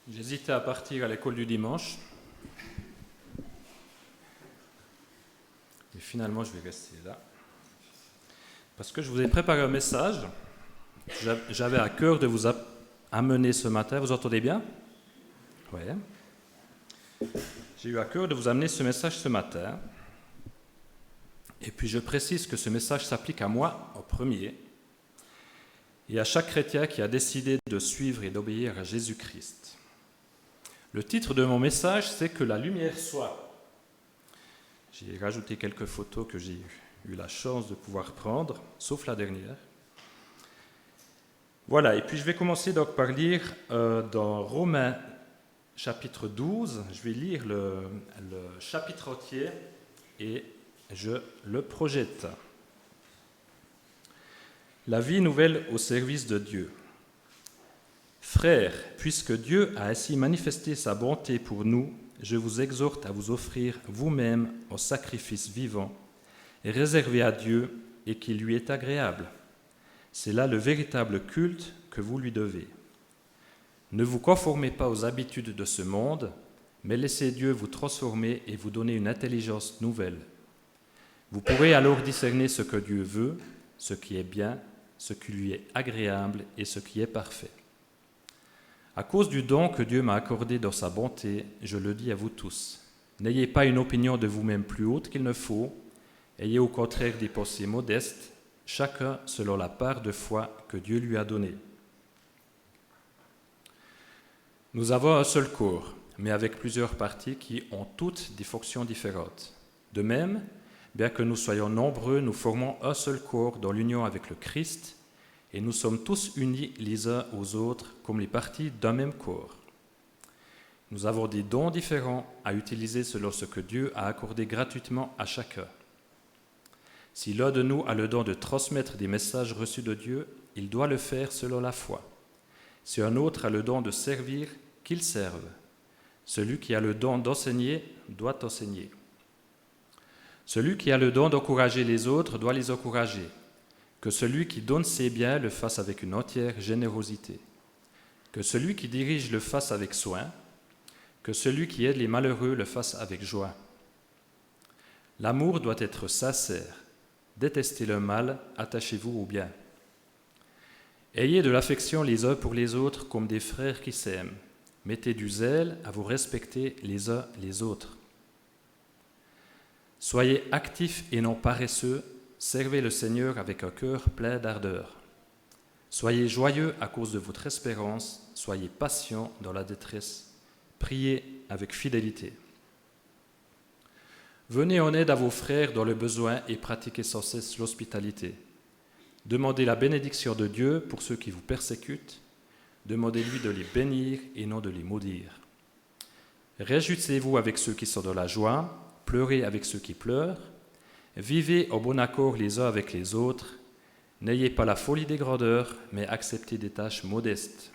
J'hésitais à partir à l'école du dimanche. Et finalement, je vais rester là. Parce que je vous ai préparé un message. J'avais à cœur de vous amener ce matin. Vous entendez bien? Oui. J'ai eu à cœur de vous amener ce message ce matin. Et puis je précise que ce message s'applique à moi en premier et à chaque chrétien qui a décidé de suivre et d'obéir à Jésus-Christ. Le titre de mon message, c'est « Que la lumière soit ». J'ai rajouté quelques photos que j'ai eu la chance de pouvoir prendre, sauf la dernière. Voilà, et puis je vais commencer donc par lire dans Romains chapitre 12. Je vais lire le chapitre entier et je le projette. La vie nouvelle au service de Dieu. Frères, puisque Dieu a ainsi manifesté sa bonté pour nous, je vous exhorte à vous offrir vous-même en sacrifice vivant, réservé à Dieu et qui lui est agréable. C'est là le véritable culte que vous lui devez. Ne vous conformez pas aux habitudes de ce monde, mais laissez Dieu vous transformer et vous donner une intelligence nouvelle. Vous pourrez alors discerner ce que Dieu veut, ce qui est bien, ce qui lui est agréable et ce qui est parfait. À cause du don que Dieu m'a accordé dans sa bonté, je le dis à vous tous. N'ayez pas une opinion de vous-même plus haute qu'il ne faut, ayez au contraire des pensées modestes, chacun selon la part de foi que Dieu lui a donnée. Nous avons un seul corps, mais avec plusieurs parties qui ont toutes des fonctions différentes. De même, bien que nous soyons nombreux, nous formons un seul corps dans l'union avec le Christ, et nous sommes tous unis les uns aux autres comme les parties d'un même corps. Nous avons des dons différents à utiliser selon ce que Dieu a accordé gratuitement à chacun. Si l'un de nous a le don de transmettre des messages reçus de Dieu, il doit le faire selon la foi. Si un autre a le don de servir, qu'il serve. Celui qui a le don d'enseigner doit enseigner. Celui qui a le don d'encourager les autres doit les encourager. Que celui qui donne ses biens le fasse avec une entière générosité. Que celui qui dirige le fasse avec soin. Que celui qui aide les malheureux le fasse avec joie. L'amour doit être sincère. Détestez le mal, attachez-vous au bien. Ayez de l'affection les uns pour les autres comme des frères qui s'aiment. Mettez du zèle à vous respecter les uns les autres. Soyez actifs et non paresseux, servez le Seigneur avec un cœur plein d'ardeur. Soyez joyeux à cause de votre espérance, soyez patients dans la détresse, priez avec fidélité. Venez en aide à vos frères dans le besoin et pratiquez sans cesse l'hospitalité. Demandez la bénédiction de Dieu pour ceux qui vous persécutent, demandez-lui de les bénir et non de les maudire. Réjouissez-vous avec ceux qui sont dans la joie, pleurez avec ceux qui pleurent, vivez en bon accord les uns avec les autres, n'ayez pas la folie des grandeurs, mais acceptez des tâches modestes.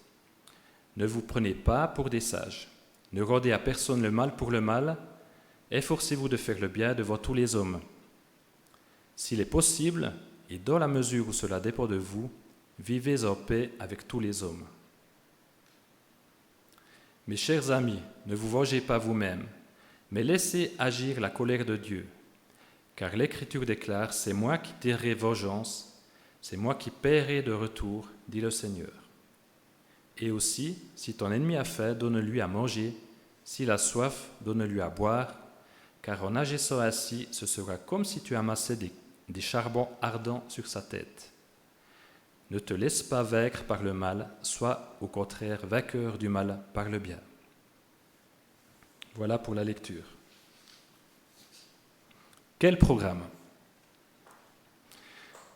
Ne vous prenez pas pour des sages, ne rendez à personne le mal pour le mal, efforcez-vous de faire le bien devant tous les hommes. S'il est possible, et dans la mesure où cela dépend de vous, vivez en paix avec tous les hommes. Mes chers amis, ne vous vengez pas vous-même, mais laissez agir la colère de Dieu. Car l'Écriture déclare « C'est moi qui tirerai vengeance, c'est moi qui paierai de retour, dit le Seigneur. » Et aussi, si ton ennemi a faim, donne-lui à manger, s'il a soif, donne-lui à boire, car en agissant ainsi, ce sera comme si tu amassais des charbons ardents sur sa tête. Ne te laisse pas vaincre par le mal, sois au contraire vainqueur du mal par le bien. Voilà pour la lecture. Quel programme?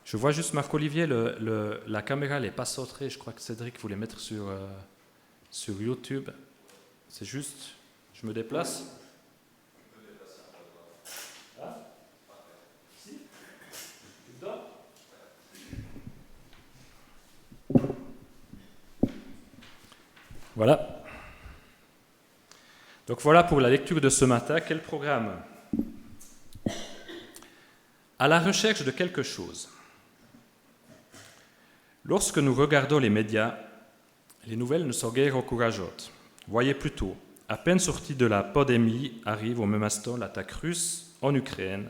Je vois juste Marc-Olivier, la caméra n'est pas centrée, je crois que Cédric voulait mettre sur YouTube. C'est juste, je me déplace. Ah? Si? Tu me donnes? Voilà. Donc voilà pour la lecture de ce matin. Quel programme? À la recherche de quelque chose. Lorsque nous regardons les médias, les nouvelles ne sont guère encourageantes. Voyez plutôt, à peine sorti de la pandémie, arrive au même instant l'attaque russe en Ukraine,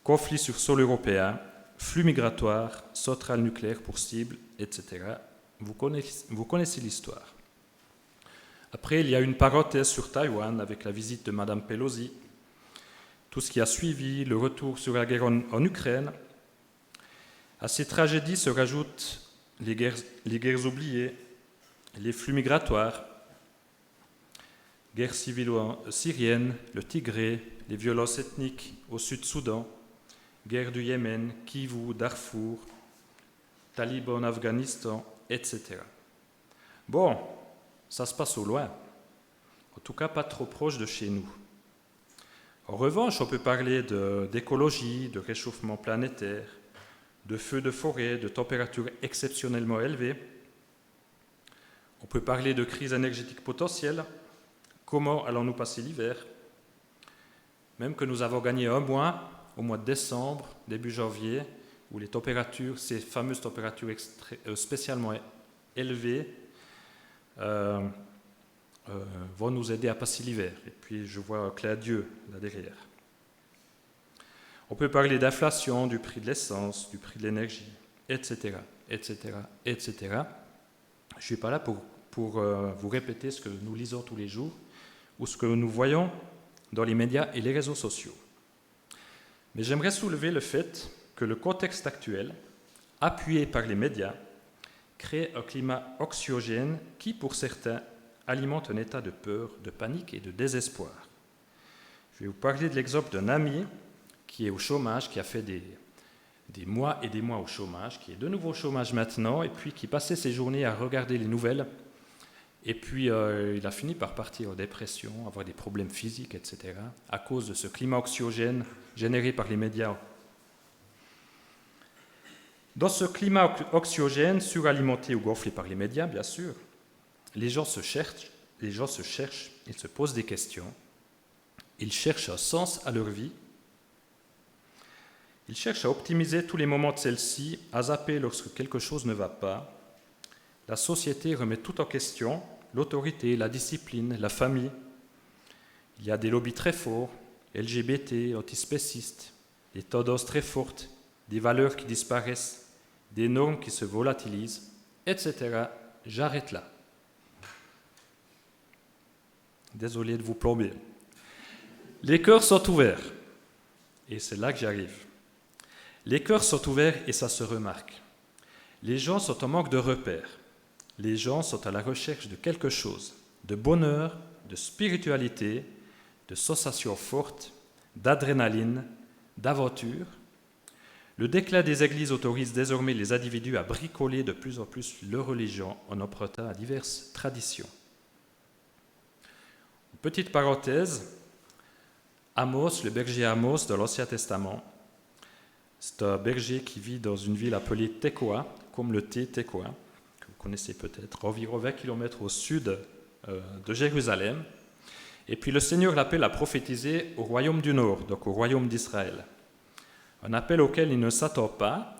conflit sur sol européen, flux migratoires, centrale nucléaire pour cible, etc. Vous connaissez l'histoire. Après, il y a une parenthèse sur Taïwan avec la visite de Mme Pelosi, tout ce qui a suivi, le retour sur la guerre en Ukraine. À ces tragédies se rajoutent les guerres oubliées, les flux migratoires, guerre civilo-syrienne, le Tigré, les violences ethniques au Sud-Soudan, guerre du Yémen, Kivu, Darfour, talibans en Afghanistan, etc. Bon, ça se passe au loin, en tout cas pas trop proche de chez nous. En revanche, on peut parler d'écologie, de réchauffement planétaire, de feux de forêt, de températures exceptionnellement élevées. On peut parler de crise énergétique potentielle. Comment allons-nous passer l'hiver? Même que nous avons gagné un mois, au mois de décembre, début janvier, où les températures, ces fameuses températures spécialement élevées, vont nous aider à passer l'hiver. Et puis je vois un clin d'yeux là derrière. On peut parler d'inflation, du prix de l'essence, du prix de l'énergie, etc., etc., etc. Je ne suis pas là pour vous répéter ce que nous lisons tous les jours ou ce que nous voyons dans les médias et les réseaux sociaux. Mais j'aimerais soulever le fait que le contexte actuel, appuyé par les médias, crée un climat anxiogène qui, pour certains, alimente un état de peur, de panique et de désespoir. Je vais vous parler de l'exemple d'un ami qui est au chômage, qui a fait des mois et des mois au chômage, qui est de nouveau au chômage maintenant, et puis qui passait ses journées à regarder les nouvelles. Et puis, il a fini par partir en dépression, avoir des problèmes physiques, etc., à cause de ce climat anxiogène généré par les médias. Dans ce climat anxiogène, suralimenté ou gonflé par les médias, bien sûr, les gens se cherchent, ils se posent des questions, ils cherchent un sens à leur vie, ils cherchent à optimiser tous les moments de celle-ci, à zapper lorsque quelque chose ne va pas. La société remet tout en question, l'autorité, la discipline, la famille. Il y a des lobbies très forts, LGBT, antispécistes, des tendances très fortes, des valeurs qui disparaissent, des normes qui se volatilisent, etc. J'arrête là. Désolé de vous plomber. Les cœurs sont ouverts, et c'est là que j'arrive. Les cœurs sont ouverts et ça se remarque. Les gens sont en manque de repères. Les gens sont à la recherche de quelque chose, de bonheur, de spiritualité, de sensations fortes, d'adrénaline, d'aventure. Le déclin des églises autorise désormais les individus à bricoler de plus en plus leur religion en empruntant à diverses traditions. Petite parenthèse, Amos, le berger Amos dans l'Ancien Testament, c'est un berger qui vit dans une ville appelée Tekoa, comme le thé Tekoa, que vous connaissez peut-être, environ 20 km au sud de Jérusalem. Et puis le Seigneur l'appelle à prophétiser au royaume du Nord, donc au royaume d'Israël. Un appel auquel il ne s'attend pas,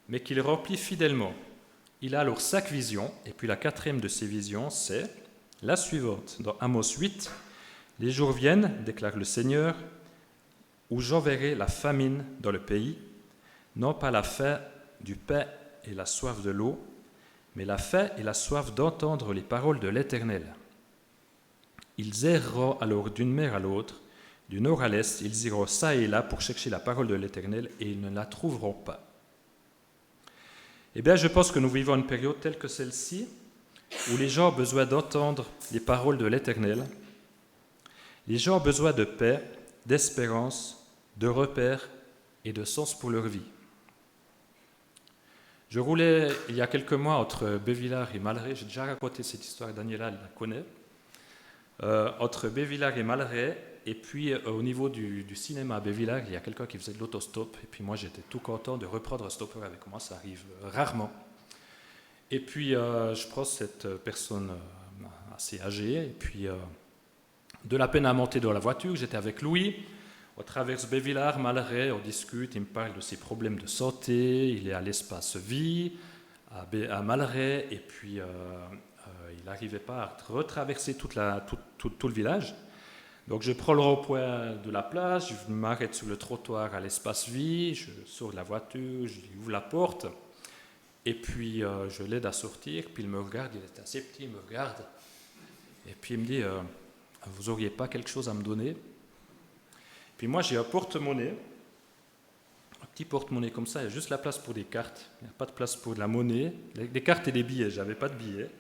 mais qu'il remplit fidèlement. Il a alors 5 visions, et puis la 4e de ces visions, c'est la suivante. Dans Amos 8, « Les jours viennent, déclare le Seigneur, où j'enverrai la famine dans le pays, non pas la faim du pain et la soif de l'eau, mais la faim et la soif d'entendre les paroles de l'Éternel. Ils erreront alors d'une mer à l'autre, du nord à l'est, ils iront çà et là pour chercher la parole de l'Éternel et ils ne la trouveront pas. » Eh bien, je pense que nous vivons une période telle que celle-ci, où les gens ont besoin d'entendre les paroles de l'Éternel. Les gens ont besoin de paix, d'espérance, de repères et de sens pour leur vie. Je roulais il y a quelques mois entre Bévillars et Malray. J'ai déjà raconté cette histoire, Daniela la connaît. Entre Bévillars et Malray, et puis au niveau du cinéma à Bévillars, il y a quelqu'un qui faisait de l'autostop, et puis moi j'étais tout content de reprendre un stopper avec moi, ça arrive rarement. Et puis je prends cette personne assez âgée, et puis de la peine à monter dans la voiture, j'étais avec Louis. On traverse Bévillars, Malray, on discute, il me parle de ses problèmes de santé, il est à l'espace vie, à Malray, et puis il n'arrivait pas à retraverser tout le village. Donc je prends le rond-point de la place, je m'arrête sur le trottoir à l'espace vie, je sors de la voiture, je lui ouvre la porte, et puis je l'aide à sortir, puis il me regarde, il est assez petit, il me regarde, et puis il me dit « Vous n'auriez pas quelque chose à me donner ?» Puis moi j'ai un porte-monnaie, un petit porte-monnaie comme ça, il y a juste la place pour des cartes, il n'y a pas de place pour de la monnaie, des cartes et des billets, je n'avais pas de billets,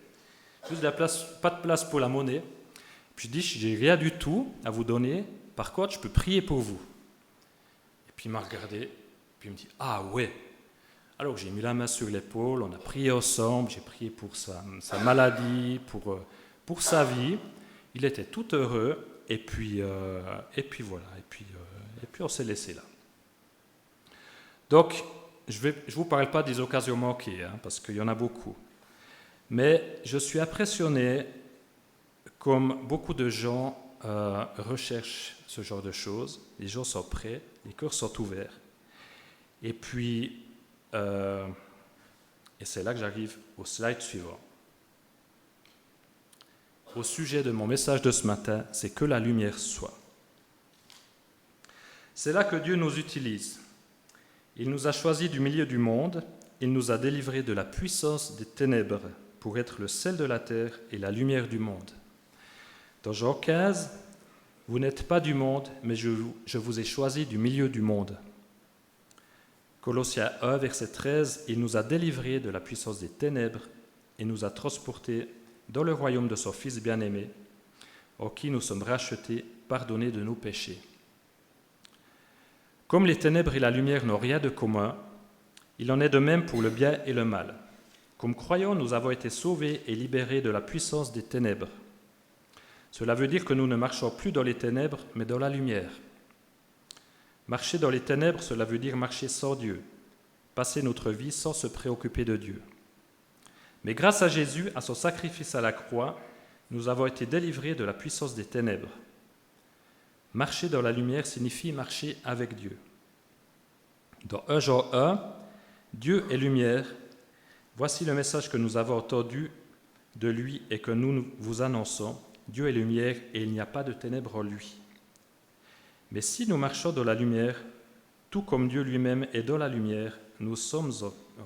juste pas de place pour la monnaie. Puis je dis, j'ai rien du tout à vous donner, par contre je peux prier pour vous. Et puis il m'a regardé, puis il me dit, ah ouais. Alors j'ai mis la main sur l'épaule, on a prié ensemble, j'ai prié pour sa maladie, pour sa vie. Il était tout heureux, et puis voilà, et puis on s'est laissé là. Donc, je ne vous parle pas des occasions manquées, parce qu'il y en a beaucoup. Mais je suis impressionné comme beaucoup de gens recherchent ce genre de choses. Les gens sont prêts, les cœurs sont ouverts. Et puis, et c'est là que j'arrive au slide suivant. Au sujet de mon message de ce matin, c'est que la lumière soit. C'est là que Dieu nous utilise. Il nous a choisis du milieu du monde, il nous a délivrés de la puissance des ténèbres pour être le sel de la terre et la lumière du monde. Dans Jean 15, vous n'êtes pas du monde, mais je vous ai choisi du milieu du monde. Colossiens 1, verset 13, il nous a délivrés de la puissance des ténèbres et nous a transportés dans le royaume de son Fils bien-aimé, en qui nous sommes rachetés, pardonnés de nos péchés. Comme les ténèbres et la lumière n'ont rien de commun, il en est de même pour le bien et le mal. Comme croyants, nous avons été sauvés et libérés de la puissance des ténèbres. Cela veut dire que nous ne marchons plus dans les ténèbres, mais dans la lumière. Marcher dans les ténèbres, cela veut dire marcher sans Dieu, passer notre vie sans se préoccuper de Dieu. Mais grâce à Jésus, à son sacrifice à la croix, nous avons été délivrés de la puissance des ténèbres. Marcher dans la lumière signifie marcher avec Dieu. Dans 1 Jean 1, Dieu est lumière. Voici le message que nous avons entendu de lui et que nous vous annonçons. Dieu est lumière et il n'y a pas de ténèbres en lui. Mais si nous marchons dans la lumière, tout comme Dieu lui-même est dans la lumière, nous sommes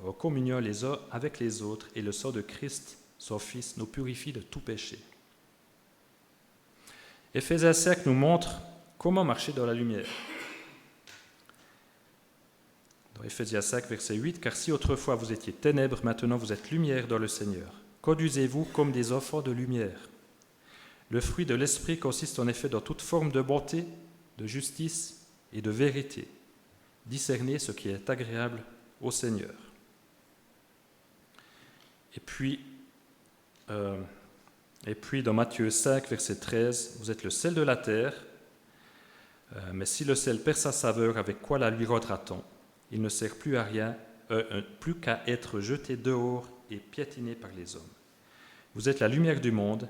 en communion les uns avec les autres et le sang de Christ, son Fils, nous purifie de tout péché. Éphésiens 5 nous montre comment marcher dans la lumière. Dans Éphésiens 5, verset 8, « Car si autrefois vous étiez ténèbres, maintenant vous êtes lumière dans le Seigneur. Conduisez-vous comme des enfants de lumière. Le fruit de l'Esprit consiste en effet dans toute forme de bonté, de justice et de vérité. Discernez ce qui est agréable au Seigneur. » Et puis, dans Matthieu 5, verset 13, « Vous êtes le sel de la terre, mais si le sel perd sa saveur, avec quoi la lui rendra-t-on ? Il ne sert plus à rien, plus qu'à être jeté dehors et piétiné par les hommes. Vous êtes la lumière du monde.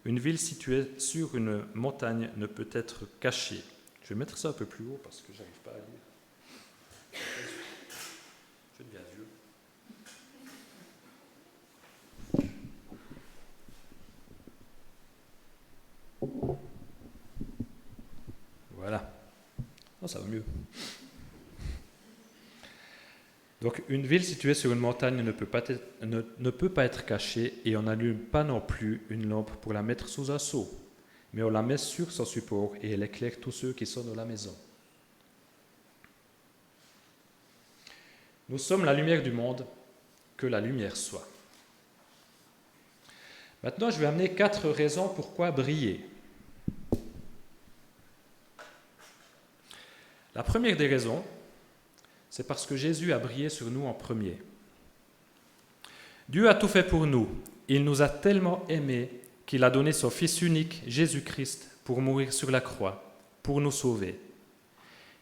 Une ville située sur une montagne ne peut être cachée. » Je vais mettre ça un peu plus haut parce que je n'arrive pas à lire. Je deviens vieux. Voilà. Oh, ça va mieux. Donc, une ville située sur une montagne ne peut pas être cachée et on n'allume pas non plus une lampe pour la mettre sous un seau, mais on la met sur son support et elle éclaire tous ceux qui sont dans la maison. Nous sommes la lumière du monde, que la lumière soit. Maintenant, je vais amener 4 raisons pourquoi briller. La première des raisons, c'est parce que Jésus a brillé sur nous en premier. Dieu a tout fait pour nous. Il nous a tellement aimés qu'il a donné son Fils unique, Jésus-Christ, pour mourir sur la croix, pour nous sauver.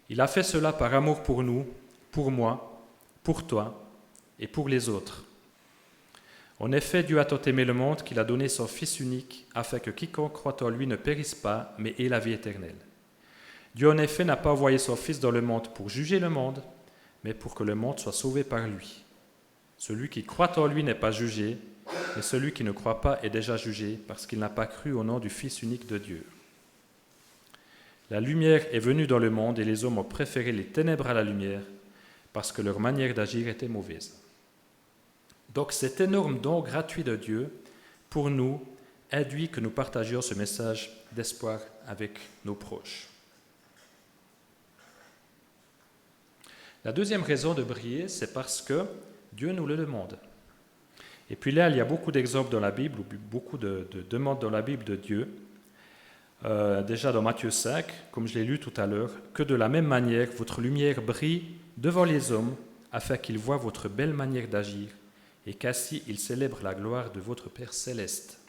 Il a fait cela par amour pour nous, pour moi, pour toi et pour les autres. En effet, Dieu a tant aimé le monde qu'il a donné son Fils unique, afin que quiconque croit en lui ne périsse pas, mais ait la vie éternelle. Dieu, en effet, n'a pas envoyé son Fils dans le monde pour juger le monde, mais pour que le monde soit sauvé par lui. Celui qui croit en lui n'est pas jugé, mais celui qui ne croit pas est déjà jugé parce qu'il n'a pas cru au nom du Fils unique de Dieu. La lumière est venue dans le monde et les hommes ont préféré les ténèbres à la lumière parce que leur manière d'agir était mauvaise. Donc cet énorme don gratuit de Dieu, pour nous, induit que nous partagions ce message d'espoir avec nos proches. La deuxième raison de briller, c'est parce que Dieu nous le demande. Et puis là, il y a beaucoup d'exemples dans la Bible, ou beaucoup de demandes dans la Bible de Dieu. Déjà dans Matthieu 5, comme je l'ai lu tout à l'heure, que de la même manière, votre lumière brille devant les hommes, afin qu'ils voient votre belle manière d'agir, et qu'ainsi ils célèbrent la gloire de votre Père céleste.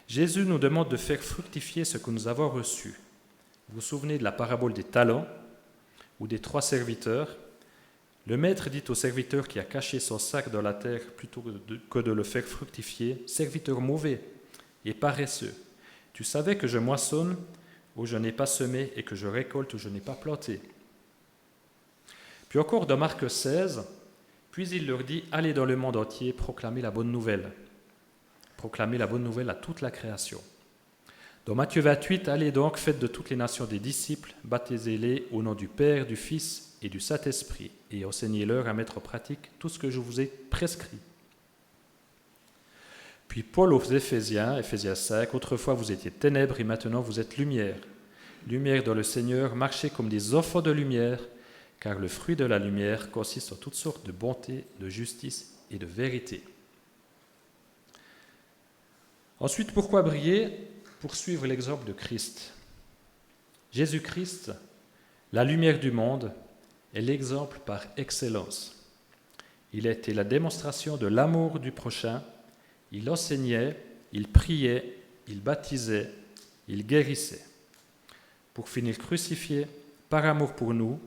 Jésus nous demande de faire fructifier ce que nous avons reçu. Vous vous souvenez de la parabole des talents ou des 3 serviteurs? Le maître dit au serviteur qui a caché son sac dans la terre plutôt que de le faire fructifier, « Serviteur mauvais et paresseux, tu savais que je moissonne où je n'ai pas semé et que je récolte où je n'ai pas planté. » Puis encore dans Marc 16, puis il leur dit « Allez dans le monde entier, proclamez la bonne nouvelle. » Proclamez la bonne nouvelle à toute la création. Dans Matthieu 28, « Allez donc, faites de toutes les nations des disciples, baptisez-les au nom du Père, du Fils et du Saint-Esprit, et enseignez-leur à mettre en pratique tout ce que je vous ai prescrit. » Puis Paul aux Éphésiens 5, « Autrefois vous étiez ténèbres et maintenant vous êtes lumière. Lumière dans le Seigneur, marchez comme des enfants de lumière, car le fruit de la lumière consiste en toutes sortes de bonté, de justice et de vérité. » Ensuite, pourquoi briller? Pour suivre l'exemple de Christ. Jésus-Christ, la lumière du monde, est l'exemple par excellence. Il a été la démonstration de l'amour du prochain. Il enseignait, il priait, il baptisait, il guérissait. Pour finir crucifié par amour pour nous,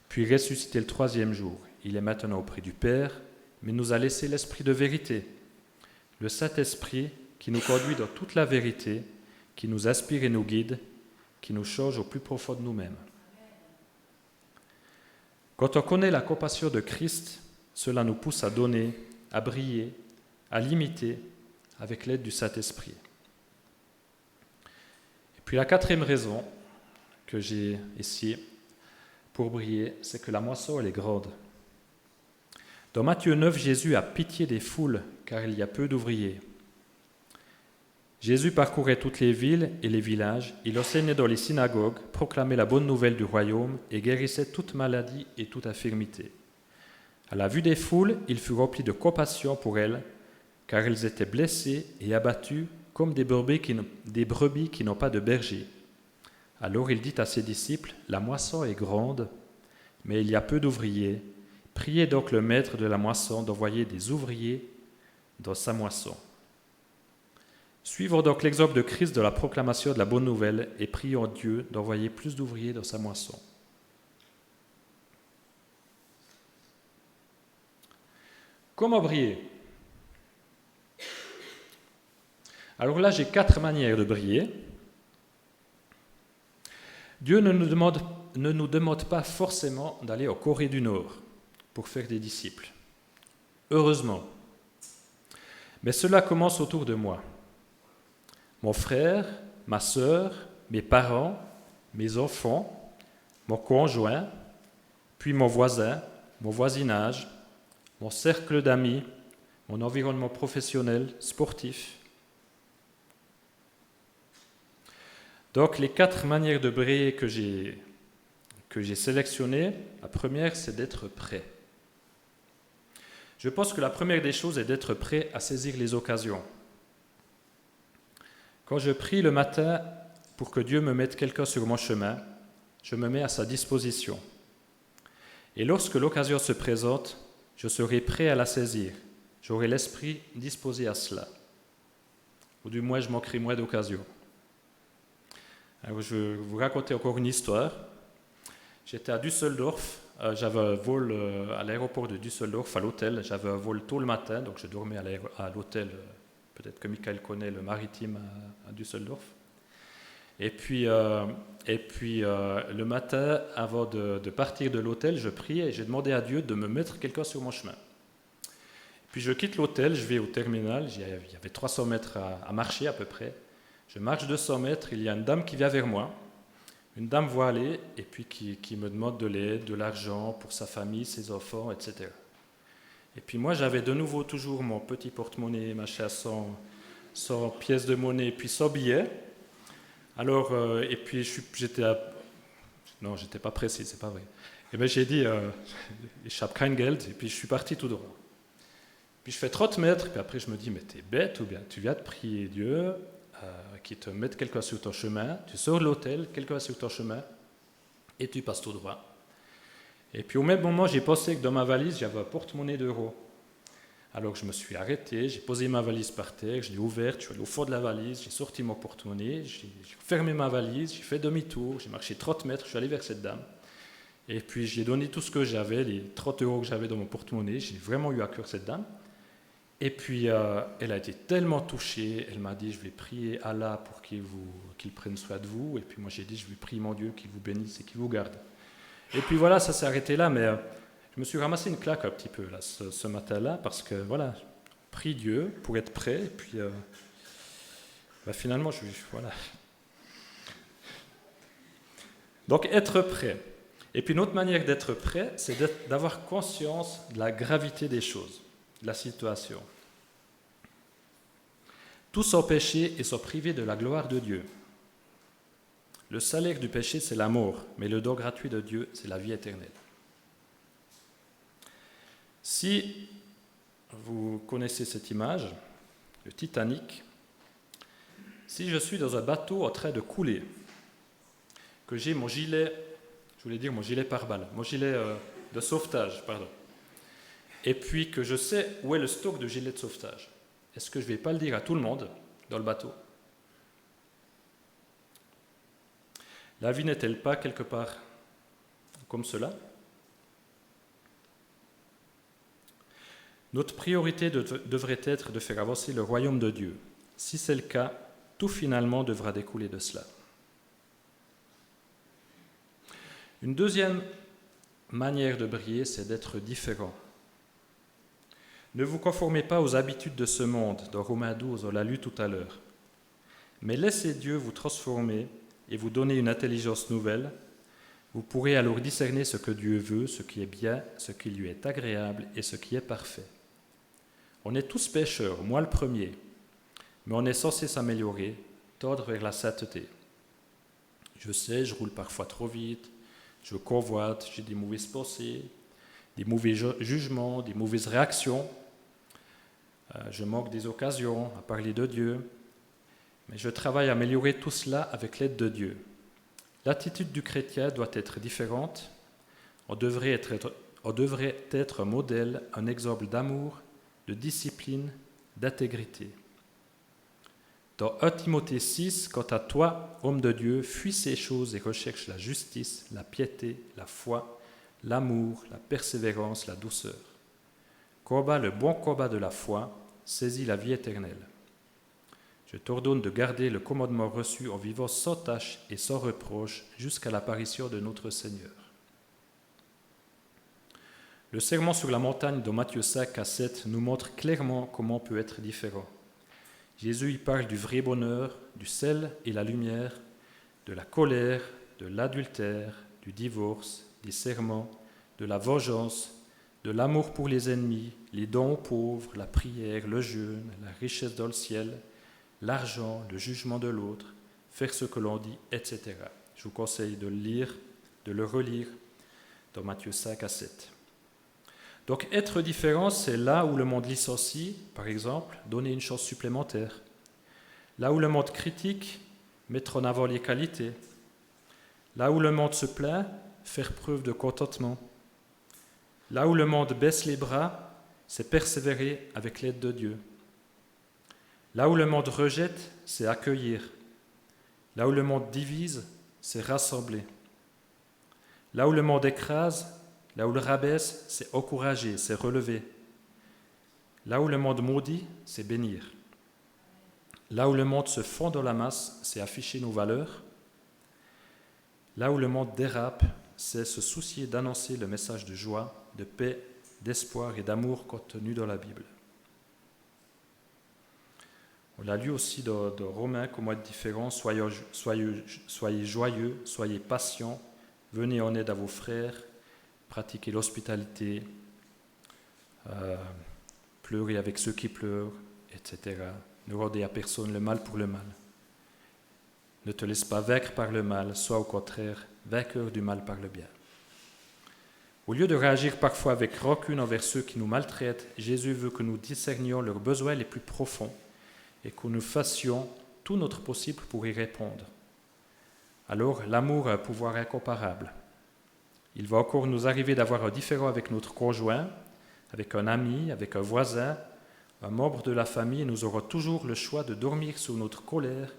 puis ressuscité le 3e jour. Il est maintenant auprès du Père, mais nous a laissé l'Esprit de vérité, le Saint-Esprit qui nous conduit dans toute la vérité, qui nous inspire et nous guide, qui nous change au plus profond de nous-mêmes. Quand on connaît la compassion de Christ, cela nous pousse à donner, à briller, à l'imiter avec l'aide du Saint-Esprit. Et puis la 4e raison que j'ai ici pour briller, c'est que la moisson, elle est grande. Dans Matthieu 9, Jésus a pitié des foules, car il y a peu d'ouvriers. Jésus parcourait toutes les villes et les villages, il enseignait dans les synagogues, proclamait la bonne nouvelle du royaume et guérissait toute maladie et toute infirmité. À la vue des foules, il fut rempli de compassion pour elles, car elles étaient blessées et abattues comme des brebis qui n'ont pas de berger. Alors il dit à ses disciples, « La moisson est grande, mais il y a peu d'ouvriers. Priez donc le maître de la moisson d'envoyer des ouvriers dans sa moisson. » Suivons donc l'exemple de Christ de la proclamation de la bonne nouvelle et prions Dieu d'envoyer plus d'ouvriers dans sa moisson. Comment briller? Alors là, j'ai 4 manières de briller. Dieu ne nous demande pas forcément d'aller en Corée du Nord pour faire des disciples. Heureusement. Mais cela commence autour de moi. Mon frère, ma sœur, mes parents, mes enfants, mon conjoint, puis mon voisin, mon voisinage, mon cercle d'amis, mon environnement professionnel, sportif. Donc les 4 manières de briller que j'ai sélectionnées, la première c'est d'être prêt. Je pense que la première des choses est d'être prêt à saisir les occasions. Quand je prie le matin pour que Dieu me mette quelqu'un sur mon chemin, je me mets à sa disposition. Et lorsque l'occasion se présente, je serai prêt à la saisir. J'aurai l'esprit disposé à cela. Ou du moins, je manquerai moins d'occasions. Alors, je vais vous raconter encore une histoire. J'étais à Düsseldorf. J'avais un vol à l'aéroport de Düsseldorf, à l'hôtel. J'avais un vol tôt le matin, donc je dormais à l'hôtel. Peut-être que Michael connaît le maritime à Düsseldorf. Et puis le matin, avant de partir de l'hôtel, je priais et j'ai demandé à Dieu de me mettre quelqu'un sur mon chemin. Puis je quitte l'hôtel, je vais au terminal, il y avait 300 mètres à marcher à peu près. Je marche 200 mètres, il y a une dame qui vient vers moi, une dame voilée, et puis qui me demande de l'aide, de l'argent pour sa famille, ses enfants, etc. Et puis moi, j'avais de nouveau toujours mon petit porte-monnaie, machin, sans pièces de monnaie, et puis sans billets. Alors, et puis non, j'étais pas précis, c'est pas vrai. Et bien j'ai dit, ich habe kein Geld, et puis je suis parti tout droit. Puis je fais 30 mètres, puis après je me dis, mais t'es bête ou bien tu viens de prier Dieu, qui te mette quelqu'un sur ton chemin, tu sors de l'hôtel, quelqu'un sur ton chemin, et tu passes tout droit. Et puis au même moment, j'ai pensé que dans ma valise, j'avais un porte-monnaie d'euros. Alors je me suis arrêté, j'ai posé ma valise par terre, je l'ai ouverte, je suis allé au fond de la valise, j'ai sorti mon porte-monnaie, j'ai fermé ma valise, j'ai fait demi-tour, j'ai marché 30 mètres, je suis allé vers cette dame. Et puis j'ai donné tout ce que j'avais, les 30 euros que j'avais dans mon porte-monnaie, j'ai vraiment eu à cœur cette dame. Et puis elle a été tellement touchée, elle m'a dit, je vais prier Allah pour qu'il prenne soin de vous. Et puis moi j'ai dit, je vais prier mon Dieu qu'il vous bénisse et qu'il vous garde. Et puis voilà, ça s'est arrêté là, mais je me suis ramassé une claque un petit peu là, ce matin-là, parce que voilà, prie Dieu pour être prêt, et puis finalement, voilà. Donc être prêt. Et puis une autre manière d'être prêt, c'est d'avoir conscience de la gravité des choses, de la situation. Tous sont péchés et sont privés de la gloire de Dieu. Le salaire du péché, c'est la mort, mais le don gratuit de Dieu, c'est la vie éternelle. Si vous connaissez cette image, le Titanic, si je suis dans un bateau en train de couler, que j'ai mon gilet, je voulais dire mon gilet pare-balles, mon gilet de sauvetage, pardon, et puis que je sais où est le stock de gilets de sauvetage, est-ce que je ne vais pas le dire à tout le monde dans le bateau ? La vie n'est-elle pas quelque part comme cela ? Notre priorité devrait être de faire avancer le royaume de Dieu. Si c'est le cas, tout finalement devra découler de cela. Une deuxième manière de briller, c'est d'être différent. Ne vous conformez pas aux habitudes de ce monde, dans Romains 12, on l'a lu tout à l'heure. Mais laissez Dieu vous transformer et vous donner une intelligence nouvelle. Vous pourrez alors discerner ce que Dieu veut, ce qui est bien, ce qui lui est agréable et ce qui est parfait. On est tous pécheurs, moi le premier, mais on est censé s'améliorer, tendre vers la sainteté. Je sais, je roule parfois trop vite, je convoite, j'ai des mauvaises pensées, des mauvais jugements, des mauvaises réactions. Je manque des occasions à parler de Dieu, mais je travaille à améliorer tout cela avec l'aide de Dieu. L'attitude du chrétien doit être différente. On devrait être un modèle, un exemple d'amour, de discipline, d'intégrité. Dans 1 Timothée 6, quant à toi, homme de Dieu, fuis ces choses et recherche la justice, la piété, la foi, l'amour, la persévérance, la douceur. Combat le bon combat de la foi, saisis la vie éternelle. Je t'ordonne de garder le commandement reçu en vivant sans tache et sans reproche jusqu'à l'apparition de notre Seigneur. Le sermon sur la montagne de Matthieu 5 à 7 nous montre clairement comment on peut être différent. Jésus y parle du vrai bonheur, du sel et la lumière, de la colère, de l'adultère, du divorce, des serments, de la vengeance, de l'amour pour les ennemis, les dons aux pauvres, la prière, le jeûne, la richesse dans le ciel, l'argent, le jugement de l'autre, faire ce que l'on dit, etc. Je vous conseille de le lire, de le relire dans Matthieu 5 à 7. Donc être différent, c'est là où le monde licencie, par exemple, donner une chance supplémentaire. Là où le monde critique, mettre en avant les qualités. Là où le monde se plaint, faire preuve de contentement. Là où le monde baisse les bras, c'est persévérer avec l'aide de Dieu. Là où le monde rejette, c'est accueillir. Là où le monde divise, c'est rassembler. Là où le monde écrase, là où le rabaisse, c'est encourager, c'est relever. Là où le monde maudit, c'est bénir. Là où le monde se fond dans la masse, c'est afficher nos valeurs. Là où le monde dérape, c'est se soucier d'annoncer le message de joie, de paix, d'espoir et d'amour contenu dans la Bible. On l'a lu aussi dans Romains, comment être différent. Soyez joyeux, soyez patients, venez en aide à vos frères, pratiquez l'hospitalité, pleurez avec ceux qui pleurent, etc. Ne rendez à personne le mal pour le mal. Ne te laisse pas vaincre par le mal, sois au contraire vainqueur du mal par le bien. Au lieu de réagir parfois avec rancune envers ceux qui nous maltraitent, Jésus veut que nous discernions leurs besoins les plus profonds et que nous fassions tout notre possible pour y répondre. Alors, l'amour a un pouvoir incomparable. Il va encore nous arriver d'avoir un différend avec notre conjoint, avec un ami, avec un voisin, un membre de la famille, et nous aurons toujours le choix de dormir sous notre colère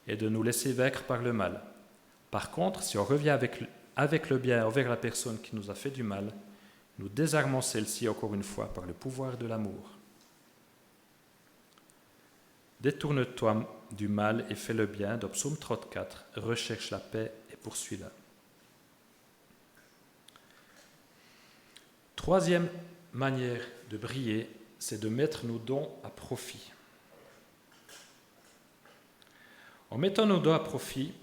et de nous laisser vaincre par le mal. Par contre, si on revient avec le bien envers la personne qui nous a fait du mal, nous désarmons celle-ci encore une fois par le pouvoir de l'amour. Détourne-toi du mal et fais le bien, dans Psaume 34, recherche la paix et poursuis-la. Troisième manière de briller, c'est de mettre nos dons à profit. En mettant nos dons à profit,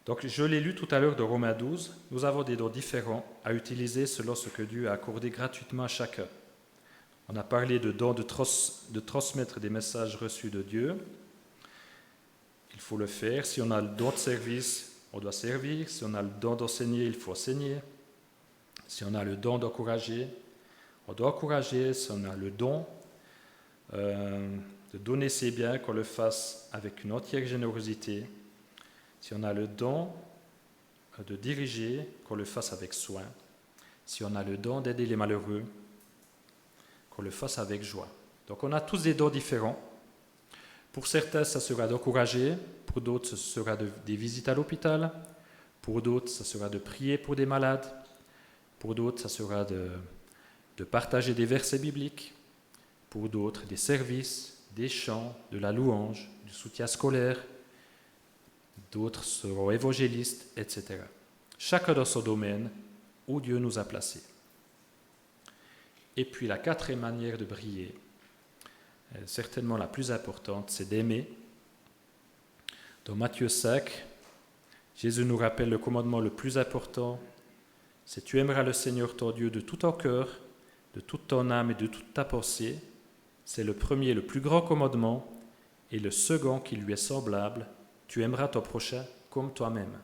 donc je l'ai lu tout à l'heure de Romains 12, nous avons des dons différents à utiliser selon ce que Dieu a accordé gratuitement à chacun. On a parlé de dons de transmettre des messages reçus de Dieu. Il faut le faire. Si on a le don de service, on doit servir. Si on a le don d'enseigner, il faut enseigner. Si on a le don d'encourager, on doit encourager. Si on a le don de donner ses biens, qu'on le fasse avec une entière générosité. Si on a le don de diriger, qu'on le fasse avec soin. Si on a le don d'aider les malheureux, qu'on le fasse avec joie. Donc on a tous des dons différents. Pour certains, ça sera d'encourager. Pour d'autres, ce sera des visites à l'hôpital. Pour d'autres, ça sera de prier pour des malades. Pour d'autres, ça sera de partager des versets bibliques. Pour d'autres, des services, des chants, de la louange, du soutien scolaire. D'autres seront évangélistes, etc. Chacun dans son domaine où Dieu nous a placés. Et puis la quatrième manière de briller, certainement la plus importante, c'est d'aimer. Dans Matthieu 5, Jésus nous rappelle le commandement le plus important, c'est « Tu aimeras le Seigneur ton Dieu de tout ton cœur, de toute ton âme et de toute ta pensée ». C'est le premier, le plus grand commandement, et le second qui lui est semblable, « Tu aimeras ton prochain comme toi-même ».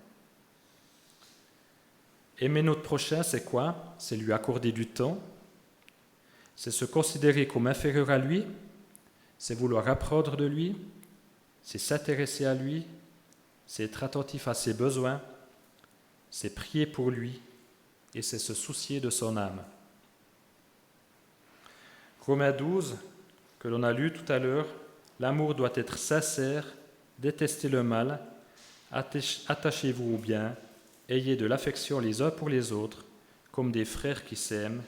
Aimer notre prochain, c'est quoi? C'est lui accorder du temps, c'est se considérer comme inférieur à lui, c'est vouloir apprendre de lui, c'est s'intéresser à lui, c'est être attentif à ses besoins, c'est prier pour lui et c'est se soucier de son âme. Romains 12, que l'on a lu tout à l'heure, l'amour doit être sincère, détestez le mal, attachez-vous au bien, ayez de l'affection les uns pour les autres, comme des frères qui s'aiment,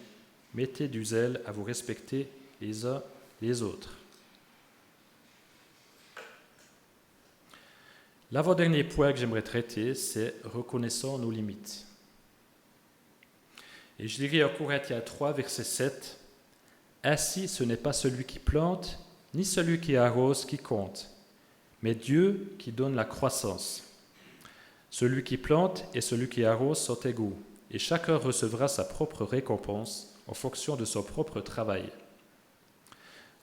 mettez du zèle à vous respecter les uns les autres. L'avant-dernier point que j'aimerais traiter, c'est reconnaissons nos limites. Et je dirais en Corinthiens 3, verset 7, « Ainsi, ce n'est pas celui qui plante, ni celui qui arrose qui compte, mais Dieu qui donne la croissance. Celui qui plante et celui qui arrose sont égaux, et chacun recevra sa propre récompense en fonction de son propre travail.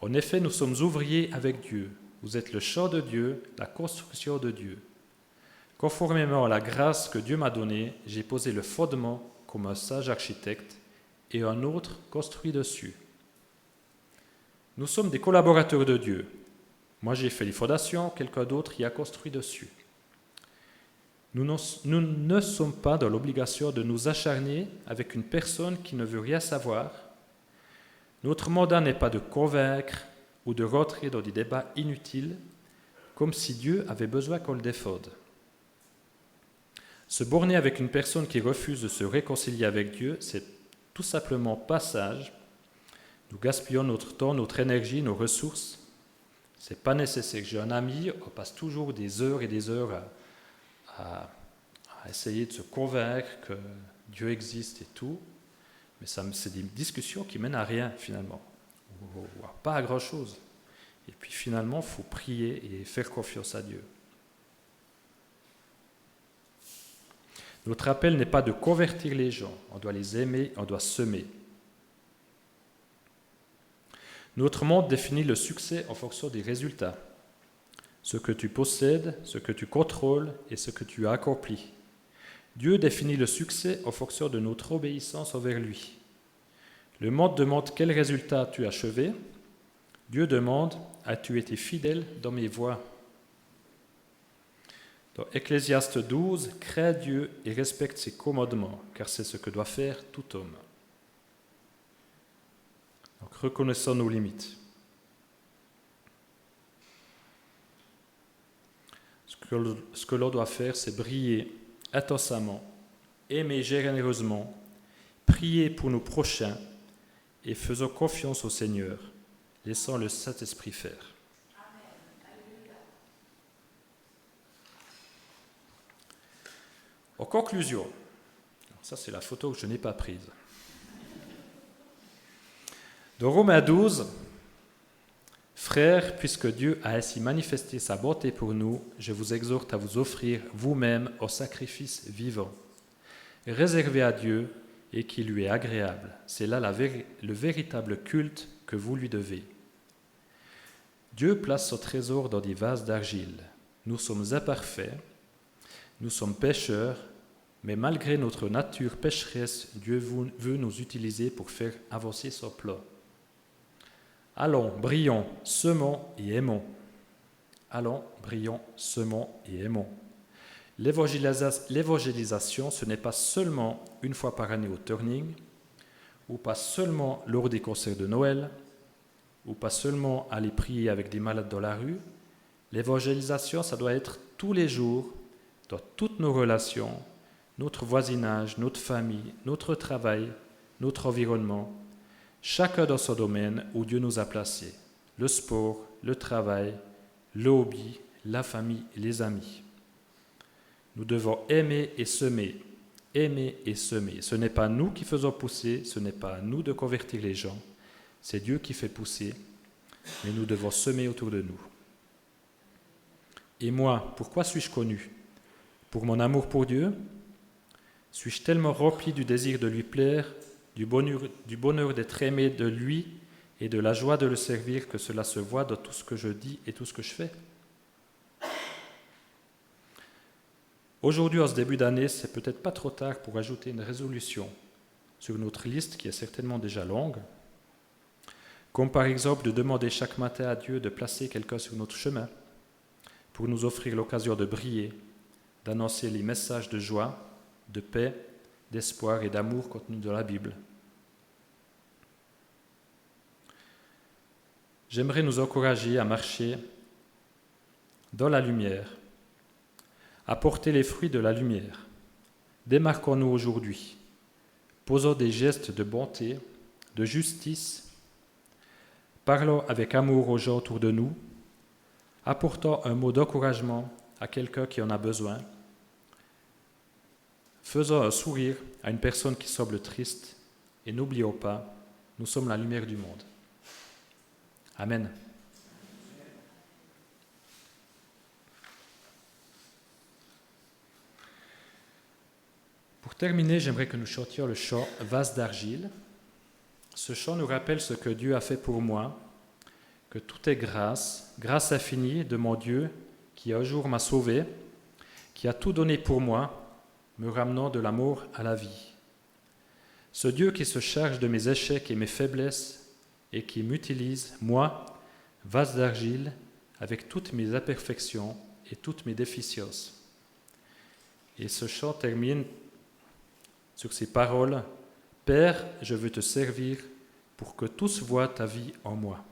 En effet, nous sommes ouvriers avec Dieu. Vous êtes le champ de Dieu, la construction de Dieu. Conformément à la grâce que Dieu m'a donnée, j'ai posé le fondement comme un sage architecte et un autre construit dessus. Nous sommes des collaborateurs de Dieu. Moi, j'ai fait les fondations, quelqu'un d'autre y a construit dessus. Nous ne sommes pas dans l'obligation de nous acharner avec une personne qui ne veut rien savoir. Notre mandat n'est pas de convaincre ou de rentrer dans des débats inutiles, comme si Dieu avait besoin qu'on le défende. Se borner avec une personne qui refuse de se réconcilier avec Dieu, c'est tout simplement pas sage. Nous gaspillons notre temps, notre énergie, nos ressources. Ce n'est pas nécessaire. J'ai un ami, on passe toujours des heures et des heures à essayer de se convaincre que Dieu existe et tout, mais c'est des discussions qui mènent à rien finalement. pas à grand-chose. Et puis finalement, il faut prier et faire confiance à Dieu. Notre appel n'est pas de convertir les gens, on doit les aimer, on doit semer. Notre monde définit le succès en fonction des résultats. Ce que tu possèdes, ce que tu contrôles et ce que tu as accompli. Dieu définit le succès en fonction de notre obéissance envers lui. Le monde demande quel résultat tu as achevé. Dieu demande, as-tu été fidèle dans mes voies? Dans Ecclésiaste 12, crains Dieu et respecte ses commandements, car c'est ce que doit faire tout homme. Donc reconnaissons nos limites. Ce que l'on doit faire, c'est briller intensément, aimer généreusement, prier pour nos prochains et faisons confiance au Seigneur, laissant le Saint-Esprit faire. En conclusion, ça c'est la photo que je n'ai pas prise. Dans Romains 12, frères, puisque Dieu a ainsi manifesté sa bonté pour nous, je vous exhorte à vous offrir vous-même au sacrifice vivant, réservé à Dieu et qui lui est agréable. C'est là le véritable culte que vous lui devez. Dieu place son trésor dans des vases d'argile. Nous sommes imparfaits, nous sommes pécheurs, mais malgré notre nature pécheresse, Dieu veut nous utiliser pour faire avancer son plan. Allons, brillons, semons et aimons. Allons, brillons, semons et aimons. L'évangélisation, ce n'est pas seulement une fois par année au Turning, ou pas seulement lors des concerts de Noël, ou pas seulement aller prier avec des malades dans la rue. L'évangélisation, ça doit être tous les jours, dans toutes nos relations, notre voisinage, notre famille, notre travail, notre environnement, chacun dans son domaine où Dieu nous a placés, le sport, le travail, le hobby, la famille et les amis. Nous devons aimer et semer, aimer et semer. Ce n'est pas nous qui faisons pousser, ce n'est pas à nous de convertir les gens, c'est Dieu qui fait pousser, mais nous devons semer autour de nous. Et moi, pourquoi suis-je connu? Pour mon amour pour Dieu? Suis-je tellement rempli du désir de lui plaire, du bonheur d'être aimé de lui et de la joie de le servir que cela se voit dans tout ce que je dis et tout ce que je fais? Aujourd'hui, en ce début d'année, c'est peut-être pas trop tard pour ajouter une résolution sur notre liste qui est certainement déjà longue, comme par exemple de demander chaque matin à Dieu de placer quelqu'un sur notre chemin pour nous offrir l'occasion de briller, d'annoncer les messages de joie, de paix, d'espoir et d'amour contenus dans la Bible. J'aimerais nous encourager à marcher dans la lumière, à porter les fruits de la lumière. Démarquons-nous aujourd'hui, posons des gestes de bonté, de justice, parlons avec amour aux gens autour de nous, apportons un mot d'encouragement à quelqu'un qui en a besoin, faisons un sourire à une personne qui semble triste et n'oublions pas, nous sommes la lumière du monde. Amen. Pour terminer, j'aimerais que nous chantions le chant « Vase d'argile ». Ce chant nous rappelle ce que Dieu a fait pour moi, que tout est grâce, grâce infinie de mon Dieu qui un jour m'a sauvé, qui a tout donné pour moi, me ramenant de la mort à la vie. Ce Dieu qui se charge de mes échecs et mes faiblesses et qui m'utilise, moi, vase d'argile, avec toutes mes imperfections et toutes mes déficiences. Et ce chant termine sur ces paroles « Père, je veux te servir pour que tous voient ta vie en moi. »